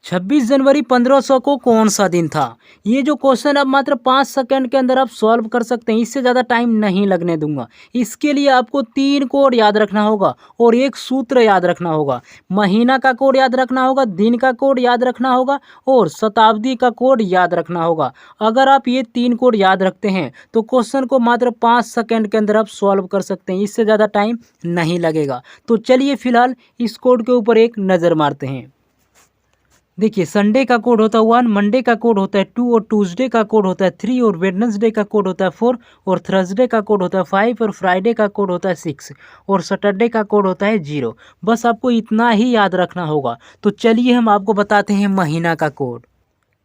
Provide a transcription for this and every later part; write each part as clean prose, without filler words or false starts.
26 जनवरी 1500 को कौन सा दिन था? ये जो क्वेश्चन आप मात्र 5 सेकंड के अंदर आप सॉल्व कर सकते हैं, इससे ज़्यादा टाइम नहीं लगने दूंगा। इसके लिए आपको 3 कोड याद रखना होगा और एक सूत्र याद रखना होगा। महीना का कोड याद रखना होगा, दिन का कोड याद रखना होगा और शताब्दी का कोड याद रखना होगा। अगर आप ये 3 कोड याद रखते हैं तो क्वेश्चन को मात्र 5 सेकंड के अंदर आप सॉल्व कर सकते हैं, इससे ज़्यादा टाइम नहीं लगेगा। तो चलिए फिलहाल इस कोड के ऊपर एक नज़र मारते हैं। देखिए, संडे का कोड होता है 1, मंडे का कोड होता है 2 और ट्यूसडे का कोड होता है 3 और वेडनेसडे का कोड होता है 4 और थर्सडे का कोड होता है 5 और फ्राइडे का कोड होता है 6 और सैटरडे का कोड होता है 0। बस आपको इतना ही याद रखना होगा। तो चलिए हम आपको बताते हैं महीना का कोड।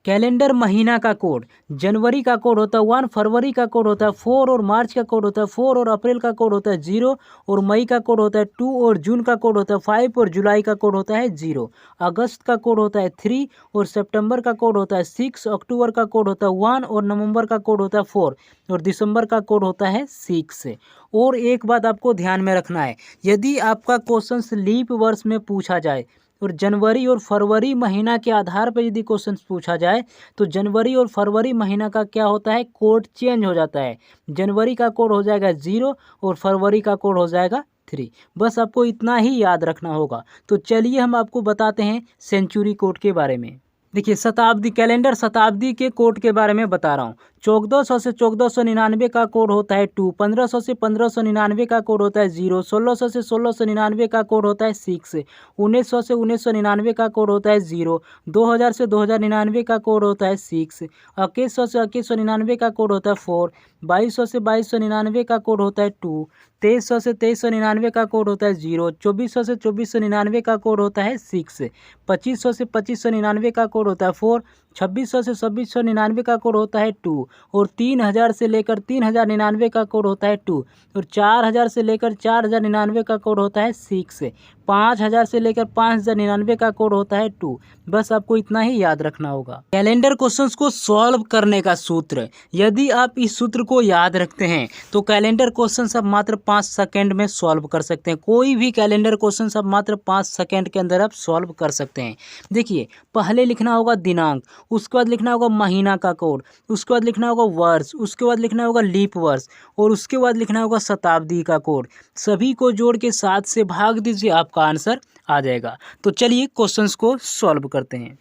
कैलेंडर महीना का कोड, जनवरी का कोड होता है 1, फरवरी का कोड होता है 4 और मार्च का कोड होता है 4 और अप्रैल का कोड होता है 0 और मई का कोड होता है 2 और जून का कोड होता है 5 और जुलाई का कोड होता है 0। अगस्त का कोड होता है 3 और सितंबर का कोड होता है 6, अक्टूबर का कोड होता है 1 और नवंबर का कोड होता है 4 और दिसंबर का कोड होता है 6। और एक बात आपको ध्यान में रखना है, यदि आपका क्वेश्चन लीप वर्ष में पूछा जाए और जनवरी और फरवरी महीना के आधार पर यदि क्वेश्चन पूछा जाए तो जनवरी और फरवरी महीना का क्या होता है, कोड चेंज हो जाता है। जनवरी का कोड हो जाएगा 0 और फरवरी का कोड हो जाएगा 3। बस आपको इतना ही याद रखना होगा। तो चलिए हम आपको बताते हैं सेंचुरी कोड के बारे में। देखिए, शताब्दी कैलेंडर शताब्दी के कोड के बारे में बता रहा हूँ। 1400 से 1499 का कोड होता है 2, 1500 से 1599 का कोड होता है 0, 1600 से 1699 का कोड होता है 6, 1900 से 1999 का कोड होता है 0, 2000 से 2099 का कोड होता है 6, 2100 से 2199 का कोड होता है 4, 2200 से 2299 का कोड होता है 2, 2300 से 2399 का कोड होता है 0, 2400 से 2499 का कोड होता है 6, 2500 से 2599 का कोड होता है 4, 2600 से 2699 का कोड होता है 2 और 3000 से लेकर 3099 का कोड होता है 2 और 4000 से लेकर 4099 का कोड होता है 6, 5000 से लेकर 5099 का कोड होता है 2। बस आपको इतना ही याद रखना होगा। कैलेंडर क्वेश्चंस को सॉल्व करने का सूत्र, यदि आप इस सूत्र को याद रखते हैं तो कैलेंडर क्वेश्चंस आप मात्र 5 सेकंड में सॉल्व कर सकते हैं। कोई भी कैलेंडर क्वेश्चंस आप मात्र 5 सेकंड के अंदर आप सॉल्व कर सकते हैं। देखिए, पहले लिखना होगा दिनांक, उसके बाद लिखना होगा महीना का कोड, उसके बाद लिखना होगा वर्ष, उसके बाद लिखना होगा लीप वर्ष और उसके बाद लिखना होगा शताब्दी का कोड। सभी को जोड़ के 7 से भाग दीजिए, आपका आंसर आ जाएगा। तो चलिए क्वेश्चंस को सॉल्व करते हैं।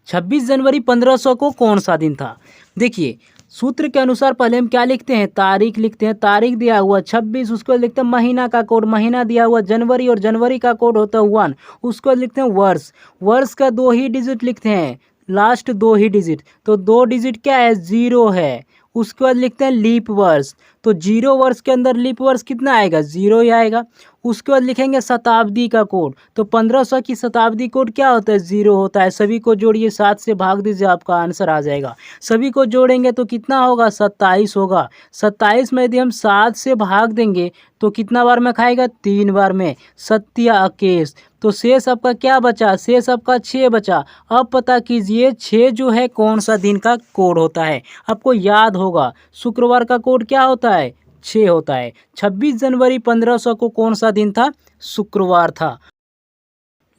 26 जनवरी 1500 को कौन सा दिन था? देखिए, सूत्र के अनुसार पहले हम क्या लिखते हैं, तारीख लिखते हैं। तारीख दिया हुआ 26, उसके बाद लिखते हैं महीना का कोड, महीना दिया हुआ जनवरी और जनवरी का कोड होता है 1, उसके बाद लिखते हैं वर्ष, वर्ष का 2 ही डिजिट लिखते हैं, लास्ट 2 ही डिजिट, तो 2 डिजिट क्या है, 0 है। उसके बाद लिखते हैं लीप वर्ष, तो 0 वर्ष के अंदर लीप वर्ष कितना आएगा, 0 ही आएगा। उसके बाद लिखेंगे शताब्दी का कोड, तो 1500 की शताब्दी कोड क्या होता है, 0 होता है। सभी को जोड़िए, 7 से भाग दीजिए, आपका आंसर आ जाएगा। सभी को जोड़ेंगे तो कितना होगा, 27 होगा। 27 में यदि हम 7 से भाग देंगे तो कितना बार में खाएगा, 3 बार में, सत्या अकेश। तो शेष आपका क्या बचा, शेष आपका 6 बचा। अब पता कीजिए 6 जो है कौन सा दिन का कोड होता है, आपको याद होगा। शुक्रवार का कोड क्या होता है, 6 होता है। 26 जनवरी 1500 को कौन सा दिन था, शुक्रवार था।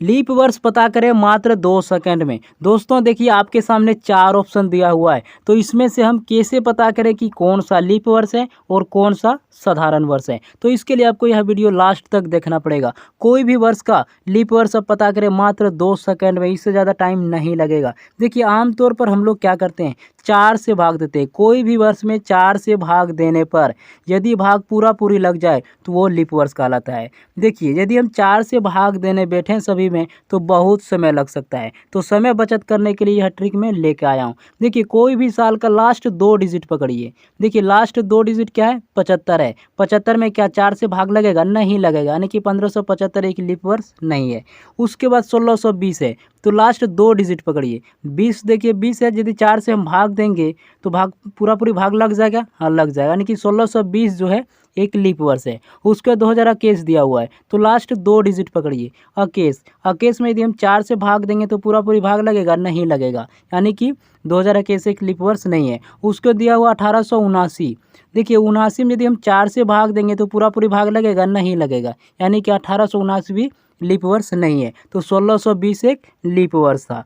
लीप वर्ष पता करें मात्र 2 सेकंड में। दोस्तों देखिए, आपके सामने 4 ऑप्शन दिया हुआ है, तो इसमें से हम कैसे पता करें कि कौन सा लीप वर्ष है और कौन सा साधारण वर्ष है? तो इसके लिए आपको यह वीडियो लास्ट तक देखना पड़ेगा। कोई भी वर्ष का लीप वर्ष आप पता करें मात्र 2 सेकंड में, इससे ज़्यादा टाइम नहीं लगेगा। देखिए, आमतौर पर हम लोग क्या करते हैं, 4 से भाग देते हैं। कोई भी वर्ष में 4 से भाग देने पर यदि भाग पूरी लग जाए तो वो लीप वर्ष कहलाता है। देखिए, यदि हम 4 से भाग देने बैठें सभी में तो बहुत समय लग सकता है, तो समय बचत करने के लिए यह ट्रिक मैं लेके आया हूँ। देखिए, कोई भी साल का लास्ट 2 डिजिट पकड़िए। देखिए, लास्ट 2 डिजिट क्या है, 75 है। 75 में क्या 4 से भाग लगेगा, नहीं लगेगा, यानी कि 1575 एक लीप वर्ष नहीं है। उसके बाद 1620 है, तो लास्ट 2 डिजिट पकड़िए। 20, देखिए 20 है, यदि 4 से हम भाग देंगे तो भाग पूरी भाग लग जाएगा, हाँ लग जाएगा, यानी कि 1620 जो है एक लीप वर्ष है। उसके 2000 अकेश दिया हुआ है, तो लास्ट 2 डिजिट पकड़िए। अकेश, अकेश में यदि हम 4 से भाग देंगे तो पूरी भाग लगेगा, नहीं लगेगा, यानी कि 2000 अकेश एक लीप वर्ष नहीं है। उसको दिया हुआ 1879। देखिए, 79 में यदि हम 4 से भाग देंगे तो पूरी भाग लगेगा, नहीं लगेगा, यानी कि 1879 भी लीप वर्ष नहीं है। तो 1620 एक लीप वर्ष था।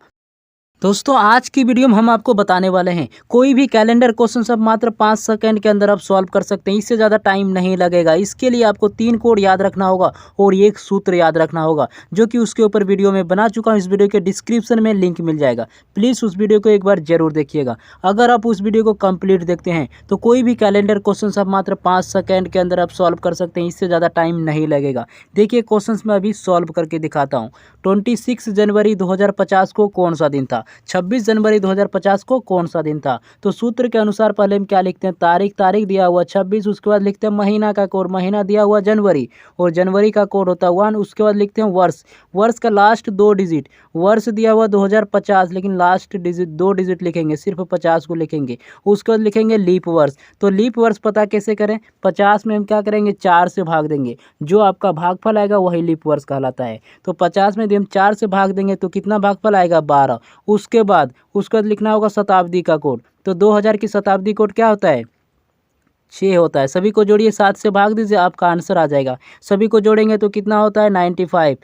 दोस्तों आज की वीडियो में हम आपको बताने वाले हैं कोई भी कैलेंडर क्वेश्चन सब मात्र 5 सेकंड के अंदर आप सॉल्व कर सकते हैं। इससे ज़्यादा टाइम नहीं लगेगा। इसके लिए आपको 3 कोड याद रखना होगा और एक सूत्र याद रखना होगा, जो कि उसके ऊपर वीडियो में बना चुका हूं। इस वीडियो के डिस्क्रिप्शन में लिंक मिल जाएगा। प्लीज़ उस वीडियो को एक बार जरूर देखिएगा। अगर आप उस वीडियो को कंप्लीट देखते हैं तो कोई भी कैलेंडर क्वेश्चन सब मात्र 5 सेकंड के अंदर आप सॉल्व कर सकते हैं। इससे ज़्यादा टाइम नहीं लगेगा। देखिए क्वेश्चन मैं अभी सॉल्व करके दिखाता हूँ। 26 जनवरी 2050 को कौन सा दिन था? 26 जनवरी 2050 को कौन सा दिन था? तो सूत्र के अनुसार पहले हम क्या लिखते हैं? तारीख दिया हुआ 26, उसके बाद लिखते हैं महीना का कोड, महीना दिया हुआ जनवरी और जनवरी का कोड होता है 1। उसके बाद लिखते हैं वर्ष का लास्ट 2 डिजिट, वर्ष दिया हुआ 2050 लेकिन लास्ट डिजिट 2 डिजिट लिखेंगे, सिर्फ 50 को लिखेंगे। उसके बाद लिखेंगे लीप वर्ष। तो लीप वर्ष पता कैसे करें? 50 में हम क्या करेंगे? 4 से भाग देंगे। जो आपका भागफल आएगा वही लीप वर्ष कहलाता है। तो 50 में यदि हम 4 से भाग देंगे तो कितना भागफल आएगा? 12। उसके बाद लिखना होगा शताब्दी का कोड। तो 2000 की शताब्दी कोड क्या होता है? 6 होता है। सभी को जोड़िए, 7 से भाग दीजिए, आपका आंसर आ जाएगा। सभी को जोड़ेंगे तो कितना होता है? 95।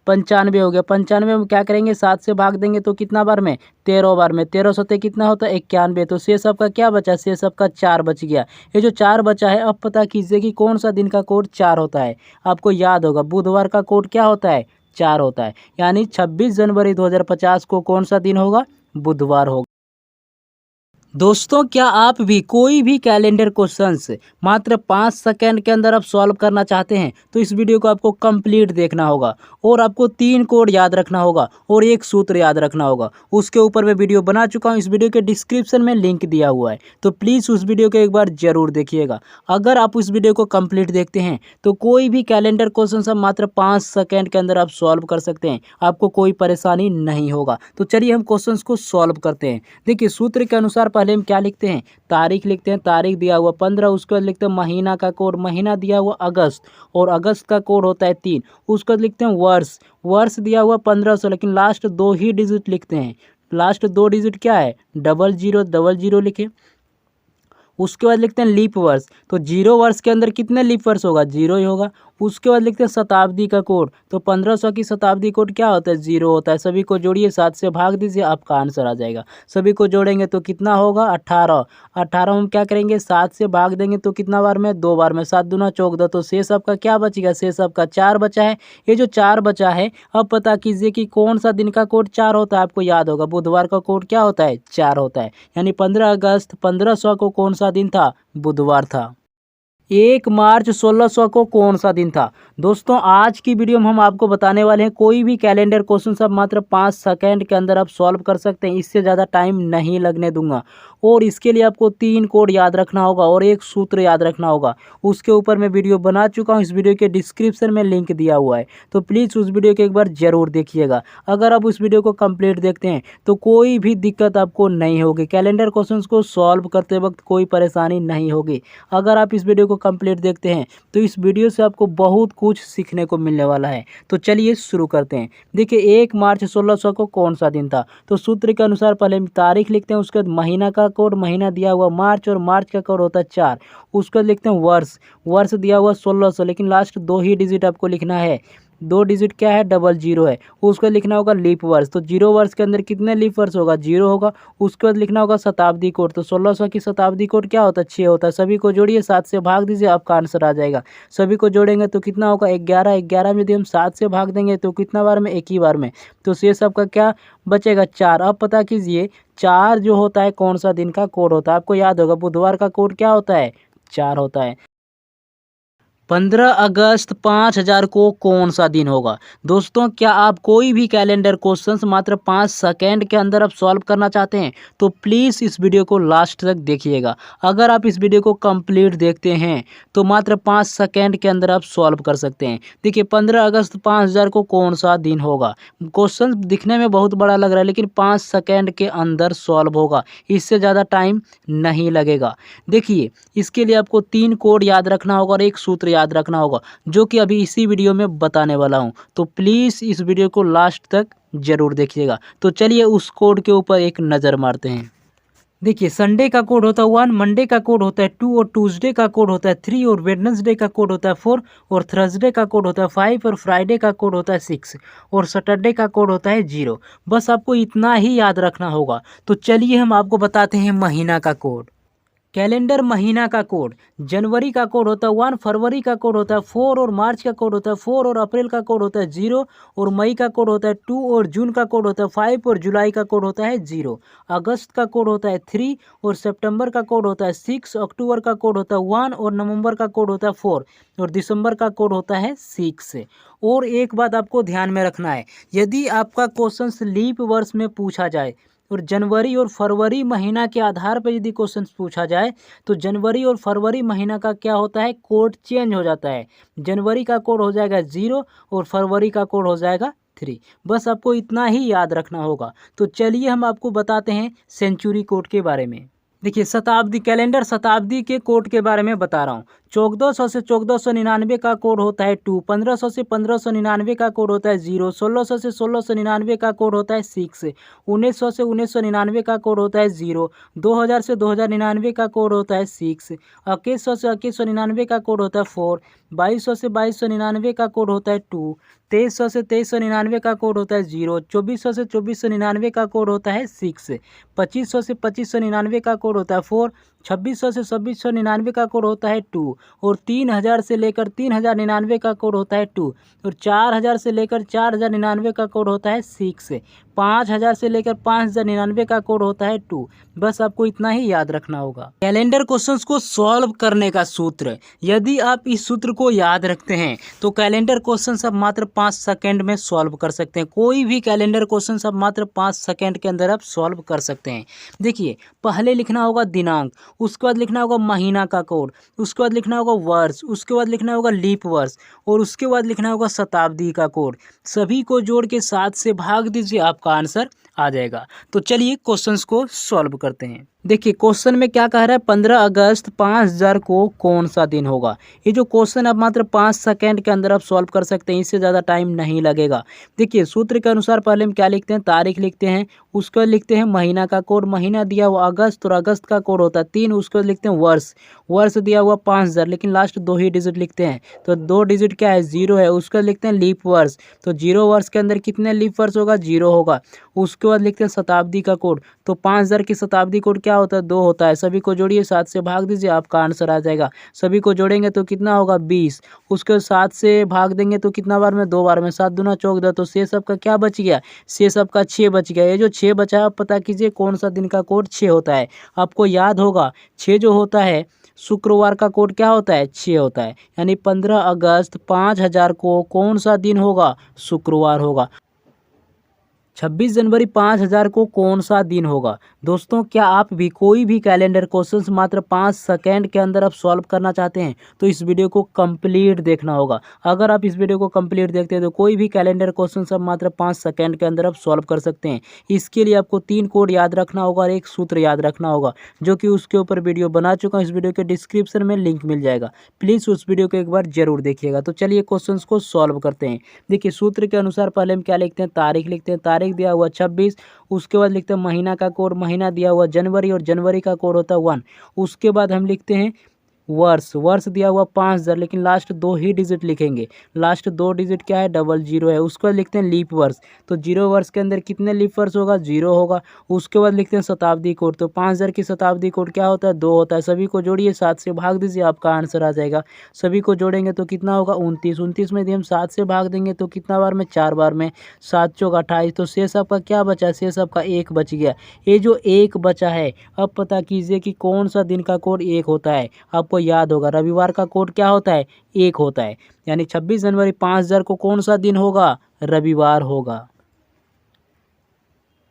95 हो गया। 95 में हम क्या करेंगे? 7 से भाग देंगे तो कितना बार में? 13 बार में। 13 सत्ते कितना होता है? 91। तो शेष आपका क्या बचा? शेष आपका 4 बच गया। ये जो 4 बचा है, अब पता कीजिए कि कौन सा दिन का कोड 4 होता है। आपको याद होगा बुधवार का कोड क्या होता है? 4 होता है। यानी 26 जनवरी 2050 को कौन सा दिन होगा? बुधवार होगा। दोस्तों क्या आप भी कोई भी कैलेंडर क्वेश्चंस मात्र 5 सेकंड के अंदर आप सॉल्व करना चाहते हैं तो इस वीडियो को आपको कंप्लीट देखना होगा और आपको 3 कोड याद रखना होगा और एक सूत्र याद रखना होगा। उसके ऊपर मैं वीडियो बना चुका हूं। इस वीडियो के डिस्क्रिप्शन में लिंक दिया हुआ है, तो प्लीज़ उस वीडियो को एक बार जरूर देखिएगा। अगर आप उस वीडियो को कंप्लीट देखते हैं तो कोई भी कैलेंडर क्वेश्चन आप मात्र 5 सेकंड के अंदर आप सॉल्व कर सकते हैं। आपको कोई परेशानी नहीं होगा। तो चलिए हम क्वेश्चन को सॉल्व करते हैं। देखिए सूत्र के अनुसार पहले हम क्या लिखते हैं? तारीख लिखते हैं। तारीख दिया हुआ 15। उसके बाद लिखते हैं महीना का कोड, महीना दिया हुआ अगस्त और अगस्त का कोड होता है 3। उसके बाद लिखते हैं वर्ष दिया हुआ 1500 लेकिन लास्ट 2 ही डिजिट लिखते हैं। लास्ट 2 डिजिट क्या है? 0000 लिखे। उसके बाद लिखते हैं लीप वर्ष। तो 0 वर्ष के अंदर कितने लीप वर्ष होगा? 0 ही होगा। उसके बाद लिखते हैं शताब्दी का कोड। तो 1500 की शताब्दी कोड क्या होता है? 0 होता है। सभी को जोड़िए, 7 से भाग दीजिए, आपका आंसर आ जाएगा। सभी को जोड़ेंगे तो कितना होगा? 18। 18 हम क्या करेंगे? 7 से भाग देंगे तो कितना बार में? 2 बार में। 7 दूना 14। तो शेष आपका क्या बचेगा? शेष आपका 4 बचा है। ये जो 4 बचा है, अब पता कीजिए कि कौन सा दिन का कोड 4 होता है। आपको याद होगा बुधवार का कोड क्या होता है? 4 होता है। यानी 15 अगस्त 1500 को कौन सा दिन था? बुधवार था। 1 मार्च 1600 को कौन सा दिन था? दोस्तों आज की वीडियो में हम आपको बताने वाले हैं कोई भी कैलेंडर क्वेश्चन सब मात्र 5 सेकंड के अंदर आप सॉल्व कर सकते हैं। इससे ज़्यादा टाइम नहीं लगने दूंगा और इसके लिए आपको 3 कोड याद रखना होगा और एक सूत्र याद रखना होगा। उसके ऊपर मैं वीडियो बना चुका हूँ। इस वीडियो के डिस्क्रिप्शन में लिंक दिया हुआ है, तो प्लीज़ उस वीडियो को एक बार ज़रूर देखिएगा। अगर आप उस वीडियो को कंप्लीट देखते हैं तो कोई भी दिक्कत आपको नहीं होगी। कैलेंडर क्वेश्चन को सॉल्व करते वक्त कोई परेशानी नहीं होगी। अगर आप इस वीडियो को कंप्लीट देखते हैं तो इस वीडियो से आपको बहुत कुछ सीखने को मिलने वाला है। तो चलिए शुरू करते हैं। देखिए 1 मार्च 1600 को कौन सा दिन था? तो सूत्र के अनुसार पहले हम तारीख लिखते हैं। उसके बाद महीना का कोड, महीना दिया हुआ मार्च और मार्च का कोड होता है 4। उसके बाद लिखते हैं वर्ष दिया हुआ 1600 लेकिन लास्ट 2 ही डिजिट आपको लिखना है। 2 डिजिट क्या है? 00 है। उसको लिखना होगा लीप वर्ष। तो 0 वर्ष के अंदर कितने लीप वर्ष होगा? 0 होगा। उसके बाद लिखना होगा शताब्दी कोड। तो 1600 की शताब्दी कोड क्या होता है? 6 होता है। सभी को जोड़िए, 7 से भाग दीजिए, आपका आंसर आ जाएगा। सभी को जोड़ेंगे तो कितना होगा? 11। 11 में यदि हम 7 से भाग देंगे तो कितना बार में? 1 ही बार में। तो शेष आपका क्या बचेगा? 4। अब पता कीजिए 4 जो होता है कौन सा दिन का कोड होता है? आपको याद होगा बुधवार का कोड क्या होता है? 4 होता है। 15 अगस्त 5000 को कौन सा दिन होगा? दोस्तों क्या आप कोई भी कैलेंडर क्वेश्चंस मात्र 5 सेकंड के अंदर आप सॉल्व करना चाहते हैं तो प्लीज़ इस वीडियो को लास्ट तक देखिएगा। अगर आप इस वीडियो को कंप्लीट देखते हैं तो मात्र 5 सेकंड के अंदर आप सॉल्व कर सकते हैं। देखिए 15 अगस्त 5000 को कौन सा दिन होगा? क्वेश्चन दिखने में बहुत बड़ा लग रहा है लेकिन 5 सेकेंड के अंदर सॉल्व होगा। इससे ज़्यादा टाइम नहीं लगेगा। देखिए इसके लिए आपको 3 कोड याद रखना होगा और एक सूत्र याद रखना होगा, जो कि अभी इसी वीडियो में बताने वाला हूं। तो प्लीज़ इस वीडियो को लास्ट तक जरूर देखिएगा। तो चलिए उस कोड के ऊपर एक नज़र मारते हैं। देखिए संडे का कोड होता है 1, मंडे का कोड होता है 2 और ट्यूसडे का कोड होता है 3 और वेडनेसडे का कोड होता है 4 और थर्सडे का कोड होता है 5 और फ्राइडे का कोड होता है 6 और सैटरडे का कोड होता है 0। बस आपको इतना ही याद रखना होगा। तो चलिए हम आपको बताते हैं महीना का कोड। कैलेंडर महीना का कोड, जनवरी का कोड होता है 1, फरवरी का कोड होता है 4 और मार्च का कोड होता है 4 और अप्रैल का कोड होता है 0 और मई का कोड होता है 2 और जून का कोड होता है 5 और जुलाई का कोड होता है 0। अगस्त का कोड होता है 3 और सितंबर का कोड होता है 6, अक्टूबर का कोड होता है 1 और नवंबर का कोड होता है 4 और दिसंबर का कोड होता है 6। और एक बात आपको ध्यान में रखना है, यदि आपका क्वेश्चन लीप वर्ष में पूछा जाए और जनवरी और फरवरी महीना के आधार पर यदि क्वेश्चन पूछा जाए तो जनवरी और फरवरी महीना का क्या होता है, कोड चेंज हो जाता है। जनवरी का कोड हो जाएगा 0 और फरवरी का कोड हो जाएगा 3। बस आपको इतना ही याद रखना होगा। तो चलिए हम आपको बताते हैं सेंचुरी कोड के बारे में। देखिए शताब्दी, कैलेंडर शताब्दी के कोड के बारे में बता रहा हूँ। 1400 से 1499 का कोड होता है 2, 1500 से 1599 का कोड होता है 0, 1600 से 1699 का कोड होता है 6, 1900 से 1999 का कोड होता है 0, 2000 से 2099 का कोड होता है 6, 2100 से 2199 का कोड होता है 4, 2200 से 2299 का कोड होता है 2, 2300 से 2399 का कोड होता है 0, 2400 से 2499 का कोड होता है 6, 2500 से 2599 का कोड होता है 4, 2600 से 2699 का कोड होता है 2 और 3000 से लेकर 3099 का कोड होता है 2 और 4000 से लेकर 4099 का कोड होता है 6, 5000 से लेकर 5099 का कोड होता है 2। बस आपको इतना ही याद रखना होगा। कैलेंडर क्वेश्चंस को सॉल्व करने का सूत्र, यदि आप इस सूत्र को याद रखते हैं तो कैलेंडर क्वेश्चंस आप मात्र 5 सेकंड में सॉल्व कर सकते हैं। कोई भी कैलेंडर क्वेश्चंस आप मात्र 5 सेकंड के अंदर आप सॉल्व कर सकते हैं। देखिए पहले लिखना होगा दिनांक, उसके बाद लिखना होगा महीना का कोड, उसके बाद लिखना होगा वर्ष, उसके बाद लिखना होगा लीप वर्ष और उसके बाद लिखना होगा शताब्दी का कोड। सभी को जोड़ के 7 से भाग दीजिए, आपका आंसर आ जाएगा। तो चलिए क्वेश्चंस को सॉल्व करते हैं। देखिए क्वेश्चन में क्या कह रहा है, 15 अगस्त 5000 को कौन सा दिन होगा। ये जो क्वेश्चन आप मात्र 5 सेकंड के अंदर आप सॉल्व कर सकते हैं, इससे ज़्यादा टाइम नहीं लगेगा। देखिए सूत्र के अनुसार पहले हम क्या लिखते हैं, तारीख लिखते हैं, उसके बाद लिखते हैं महीना का कोड, महीना दिया हुआ अगस्त और अगस्त का कोड होता है 3, उसके बाद लिखते हैं वर्ष, वर्ष दिया हुआ 5000 लेकिन लास्ट 2 ही डिजिट लिखते हैं तो 2 डिजिट क्या है 0 है, उसके बाद लिखते हैं लीप वर्ष, तो 0 वर्ष के अंदर कितने लीप वर्ष होगा, 0 होगा। उसके बाद लिखते हैं शताब्दी का कोड, तो 5000 की शताब्दी कोड क्या होता है, 2 होता है। सभी को जोड़िए, 7 से भाग दीजिए, आपका आंसर आ जाएगा। सभी को जोड़ेंगे तो कितना होगा 20, उसके 7 से भाग देंगे तो कितना बार में, 2 बार में, 7 दूना 14, तो शेष आपका क्या बच गया, शेष आपका 6 बच गया। ये जो 6 बचा है आप पता कीजिए कौन सा दिन का कोड 6 होता है। आपको याद होगा 6 जो होता है शुक्रवार का कोड क्या होता है, 6 होता है। यानी 15 अगस्त 5000 को कौन सा दिन होगा, शुक्रवार होगा। 26 जनवरी 5000 को कौन सा दिन होगा। दोस्तों क्या आप भी कोई भी कैलेंडर क्वेश्चंस मात्र 5 सेकंड के अंदर आप सॉल्व करना चाहते हैं तो इस वीडियो को कंप्लीट देखना होगा। अगर आप इस वीडियो को कंप्लीट देखते हैं तो कोई भी कैलेंडर क्वेश्चंस आप मात्र 5 सेकंड के अंदर आप सॉल्व कर सकते हैं। इसके लिए आपको 3 कोड याद रखना होगा और एक सूत्र याद रखना होगा, जो कि उसके ऊपर वीडियो बना चुका हूँ। इस वीडियो के डिस्क्रिप्शन में लिंक मिल जाएगा, प्लीज़ उस वीडियो को एक बार जरूर देखिएगा। तो चलिए क्वेश्चन को सॉल्व करते हैं। देखिए सूत्र के अनुसार पहले हम क्या लिखते हैं, तारीख लिखते हैं, तारीख दिया हुआ 26, उसके बाद लिखते हैं महीना का कोड, महीना दिया हुआ जनवरी और जनवरी का कोड होता है 1। उसके बाद हम लिखते हैं वर्ष, वर्ष दिया हुआ 5000 लेकिन लास्ट 2 ही डिजिट लिखेंगे, लास्ट 2 डिजिट क्या है, 00 है। उसके बाद लिखते हैं लीप वर्ष, तो 0 वर्ष के अंदर कितने लीप वर्ष होगा, 0 होगा। उसके बाद लिखते हैं शताब्दी कोड, तो 5000 की शताब्दी कोड क्या होता है, 2 होता है। सभी को जोड़िए, 7 से भाग दीजिए, आपका आंसर आ जाएगा। सभी को जोड़ेंगे तो कितना होगा 29, 29 में यदि हम 7 से भाग देंगे तो कितना बार में, 4 बार में, 7 चौक 28, तो शेष आपका क्या बचा, शेष आपका 1 बच गया। ये जो 1 बचा है अब पता कीजिए कि कौन सा दिन का कोड 1 होता है। आपको याद होगा रविवार का कोड क्या होता है, 1 होता है। यानी 26 जनवरी 5000 को कौन सा दिन होगा, रविवार होगा।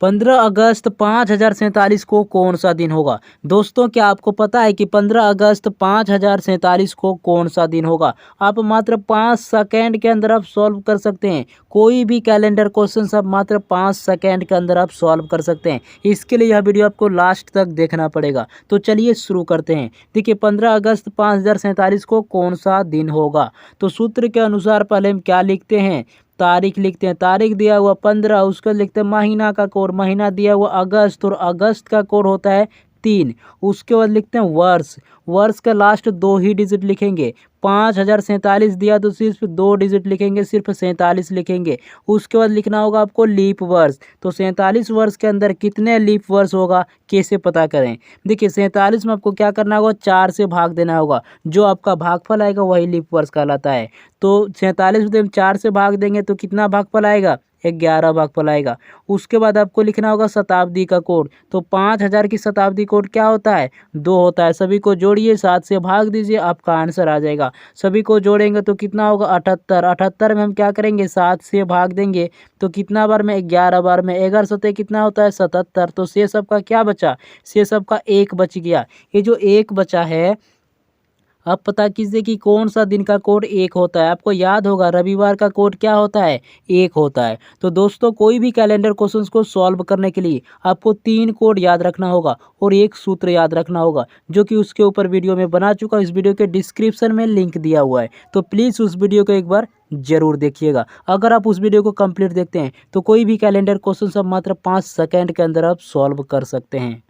15 अगस्त 5047 को कौन सा दिन होगा। दोस्तों क्या आपको पता है कि 15 अगस्त 5047 को कौन सा दिन होगा। आप मात्र 5 सेकंड के अंदर आप सॉल्व कर सकते हैं। कोई भी कैलेंडर क्वेश्चन आप मात्र 5 सेकंड के अंदर आप सॉल्व कर सकते हैं। इसके लिए यह वीडियो आपको लास्ट तक देखना पड़ेगा। तो चलिए शुरू करते हैं। देखिए 15 अगस्त 5047 को कौन सा दिन होगा। तो सूत्र के अनुसार पहले हम क्या लिखते हैं, तारीख लिखते हैं, तारीख दिया हुआ 15, उसका लिखते हैं महीना का कोड, महीना दिया हुआ अगस्त और अगस्त का कोड होता है 3। उसके बाद लिखते हैं वर्ष। वर्ष का लास्ट 2 ही डिजिट लिखेंगे। 5047 दिया तो सिर्फ 2 डिजिट लिखेंगे, सिर्फ 47 लिखेंगे। उसके बाद लिखना होगा आपको लीप वर्ष। तो 47 वर्ष के अंदर कितने लीप वर्ष होगा, कैसे पता करें? देखिए 47 में आपको क्या करना होगा, 4 से भाग देना होगा। जो आपका भागफल आएगा वही लीप वर्ष कहलाता है। तो 47 में 4 से भाग देंगे तो कितना भागफल आएगा, 11 भागफल आएगा। उसके बाद आपको लिखना होगा शताब्दी का कोड। तो 5000 की शताब्दी कोड क्या होता है, 2 होता है। सभी को जोड़िए, 7 से भाग दीजिए, आपका आंसर आ जाएगा। सभी को जोड़ेंगे तो कितना होगा, 78। 78 में हम क्या करेंगे, 7 से भाग देंगे तो कितना बार में, 11 बार में। 11 सतह कितना होता है, 77। तो शेष सबका क्या बचा, शेष सबका 1 बच गया। ये जो 1 बचा है, अब पता कीजिए कि कौन सा दिन का कोड 1 होता है। आपको याद होगा रविवार का कोड क्या होता है, 1 होता है। तो दोस्तों कोई भी कैलेंडर क्वेश्चंस को सॉल्व करने के लिए आपको 3 कोड याद रखना होगा और 1 सूत्र याद रखना होगा, जो कि उसके ऊपर वीडियो में बना चुका। इस वीडियो के डिस्क्रिप्शन में लिंक दिया हुआ है, तो प्लीज़ उस वीडियो को एक बार जरूर देखिएगा। अगर आप उस वीडियो को कंप्लीट देखते हैं तो कोई भी कैलेंडर क्वेश्चन सब मात्र 5 सेकेंड के अंदर आप सॉल्व कर सकते हैं।